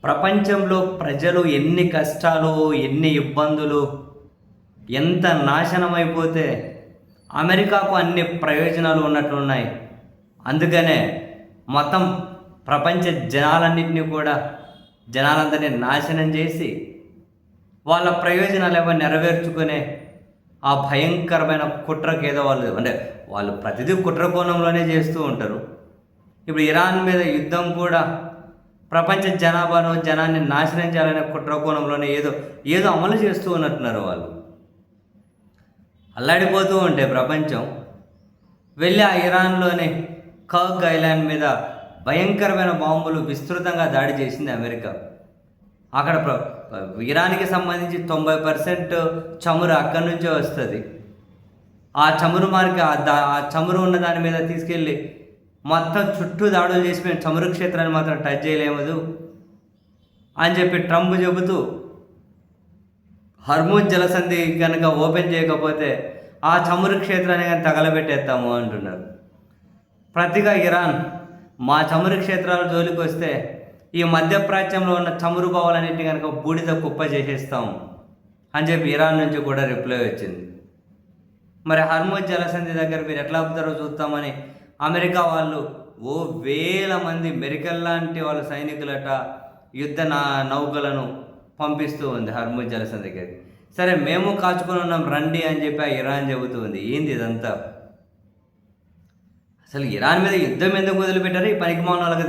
ప్రపంచంలో ప్రజలు ఎన్ని కష్టాలు, ఎన్ని ఇబ్బందులు, ఎంత నాశనమైపోతే అమెరికాకు అన్ని ప్రయోజనాలు ఉన్నట్లున్నాయి. అందుకనే మొత్తం ప్రపంచ జనాలందరినీ నాశనం చేసి వాళ్ళ ప్రయోజనాలు ఏవో నెరవేర్చుకునే ఆ భయంకరమైన కుట్రకి ఏదో వాళ్ళు ప్రతిదీ కుట్ర కోణంలోనే చేస్తూ ఉంటారు. ఇప్పుడు ఇరాన్ మీద యుద్ధం కూడా ప్రపంచ జనాన్ని నాశనం చేయాలనే కుట్ర కోణంలోనే ఏదో అమలు చేస్తూ ఉన్నట్టున్నారు. వాళ్ళు అల్లాడిపోతూ ఉంటే ప్రపంచం వెళ్ళి ఆ ఇరాన్లోని కర్గ్ ఐలాండ్ మీద భయంకరమైన బాంబులు విస్తృతంగా దాడి చేసింది అమెరికా. అక్కడ ఇరాన్కి సంబంధించి 90% చమురు అక్కడి నుంచే వస్తుంది. ఆ చమురు ఆ చమురు ఉన్న దాని మీద తీసుకెళ్ళి మొత్తం చుట్టూ దాడులు చేసి మేము చమురు క్షేత్రాన్ని మాత్రం టచ్ చేయలేమదు అని చెప్పి ట్రంప్ చెబుతూ హర్మూజ్ జలసంధి కనుక ఓపెన్ చేయకపోతే ఆ చమురు క్షేత్రాన్ని కానీ తగలబెట్టేస్తాము అంటున్నారు. ప్రతిగా ఇరాన్ మా చమురు క్షేత్రాల జోలికి వస్తే ఈ మధ్యప్రాచ్యంలో ఉన్న చమురు బావులన్నింటినీ కనుక బూడిద కుప్ప చేసేస్తాం అని చెప్పి ఇరాన్ నుంచి కూడా రిప్లై వచ్చింది. మరి హర్మూజ్ జలసంధి దగ్గర మీరు ఎట్లా ఆపుతారో చూస్తామని అమెరికా వాళ్ళు వేల మంది మెరికల్ లాంటి వాళ్ళ సైనికులట యుద్ధ నౌకలను పంపిస్తూ ఉంది హర్మూజ్ జలసంధి దగ్గరికి. సరే మేము కాచుకొని ఉన్నాం రండి అని చెప్పి ఆ ఇరాన్ చెబుతూ ఉంది. ఏంది ఇదంతా? అసలు ఇరాన్ మీద యుద్ధం ఎందుకు మొదలుపెట్టారు? ఈ పనికిమాలిన వాళ్ళకి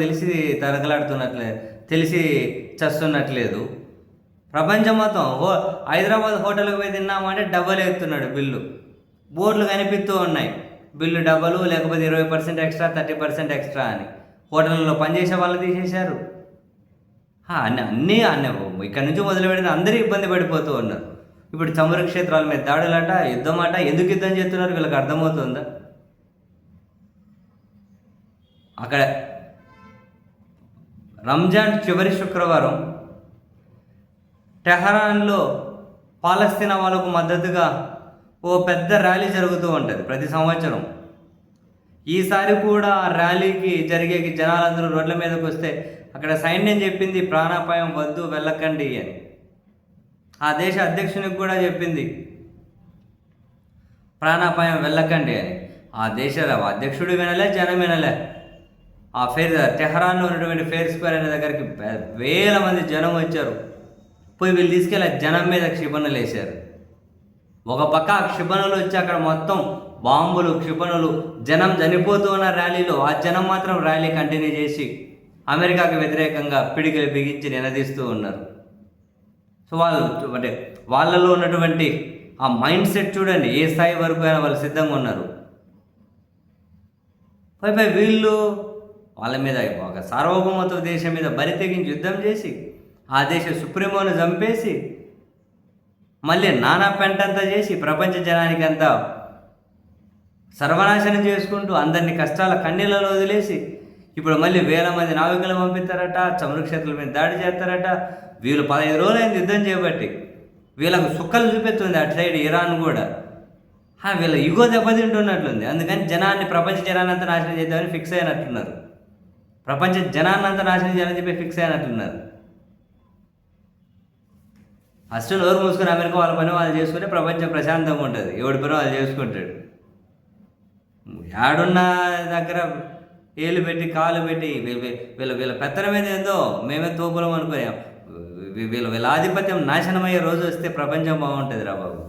తెలిసి చస్తున్నట్లేదు. ప్రపంచం మొత్తం హైదరాబాద్ హోటల్కి పోయి తిన్నామంటే డబ్బులు ఎత్తున్నాడు బిల్లు. బోర్డులు కనిపిస్తూ ఉన్నాయి, బిల్లు డబ్బులు, లేకపోతే 20% ఎక్స్ట్రా, 30% ఎక్స్ట్రా అని. హోటల్లో పనిచేసే వాళ్ళు తీసేశారు. అన్నీ ఇక్కడి నుంచి మొదలు పెడితే అందరూ ఇబ్బంది పడిపోతూ ఉన్నారు. ఇప్పుడు చమురు క్షేత్రాల మీద దాడులట, యుద్ధం అట. ఎందుకు యుద్ధం చేస్తున్నారు వీళ్ళకి అర్థమవుతుందా? అక్కడ రంజాన్ చివరి శుక్రవారం టెహరాన్లో పాలస్తీనా వాళ్ళకు మద్దతుగా ఓ పెద్ద ర్యాలీ జరుగుతూ ఉంటుంది ప్రతి సంవత్సరం. ఈసారి కూడా ఆ ర్యాలీకి జనాలందరూ రోడ్ల మీదకి వస్తే అక్కడ సైన్యం చెప్పింది ప్రాణాపాయం వద్దు, వెళ్ళకండి అని. ఆ దేశ అధ్యక్షునికి కూడా చెప్పింది ప్రాణాపాయం వెళ్ళకండి అని. ఆ దేశ అధ్యక్షుడు వినలే, జనం వినలే. ఆ టెహరాన్లో ఉన్నటువంటి ఫేర్ స్క్వేర్ అనే దగ్గరికి వేల మంది జనం వచ్చారు. పోయి వీళ్ళు తీసుకెళ్ళి జనం మీద క్షిపణులు వేశారు. ఒక పక్క ఆ క్షిపణులు వచ్చి అక్కడ మొత్తం బాంబులు, క్షిపణులు, జనం చనిపోతూ ఉన్న ర్యాలీలో ఆ జనం మాత్రం ర్యాలీ కంటిన్యూ చేసి అమెరికాకు వ్యతిరేకంగా పిడికిలు బిగించి నినదీస్తూ ఉన్నారు. సో వాళ్ళలో ఉన్నటువంటి ఆ మైండ్ సెట్ చూడండి, ఏ స్థాయి వరకు అయినా వాళ్ళు సిద్ధంగా ఉన్నారు. పై వీళ్ళు వాళ్ళ మీద ఒక సార్వభౌమత్వ దేశం మీద బరి తెగించి యుద్ధం చేసి ఆ దేశ సుప్రీమోను చంపేసి మళ్ళీ నానా పెంటంతా చేసి ప్రపంచ జనానికంతా సర్వనాశనం చేసుకుంటూ అందరినీ కష్టాల కన్నీళ్ళలో వదిలేసి ఇప్పుడు మళ్ళీ వేల మంది నావికులు పంపిస్తారట, చమురు క్షేత్రాల మీద దాడి చేస్తారట. వీళ్ళు 15 రోజులైంది యుద్ధం చేయబట్టి. వీళ్ళకు సుక్కలు చూపెడుతుంది అటు సైడ్ ఇరాన్ కూడా. వీళ్ళ ఇగో దెబ్బతింటున్నట్లుంది. అందుకని ప్రపంచ జనాన్ని అంతా నాశనం చేద్దామని ఫిక్స్ అయినట్టున్నారు. ప్రపంచ జనాన్ని అంతా నాశనం చేయాలని చెప్పి ఫిక్స్ అయినట్టున్నారు. ఫస్ట్ నోరు మూసుకుని అమెరికా వాళ్ళ పని వాళ్ళు చేసుకుంటే ప్రపంచం ప్రశాంతంగా ఉంటుంది. ఎవడి పని వాళ్ళు చేసుకుంటాడు. ఏడున్న దగ్గర ఏళ్ళు పెట్టి కాలు పెట్టి వీళ్ళ పెత్తనం మీద ఏందో మేమే తోపులం అనుకున్నాం. వీళ్ళ ఆధిపత్యం నాశనమయ్యే రోజు వస్తే ప్రపంచం బాగుంటుంది రా బాబు.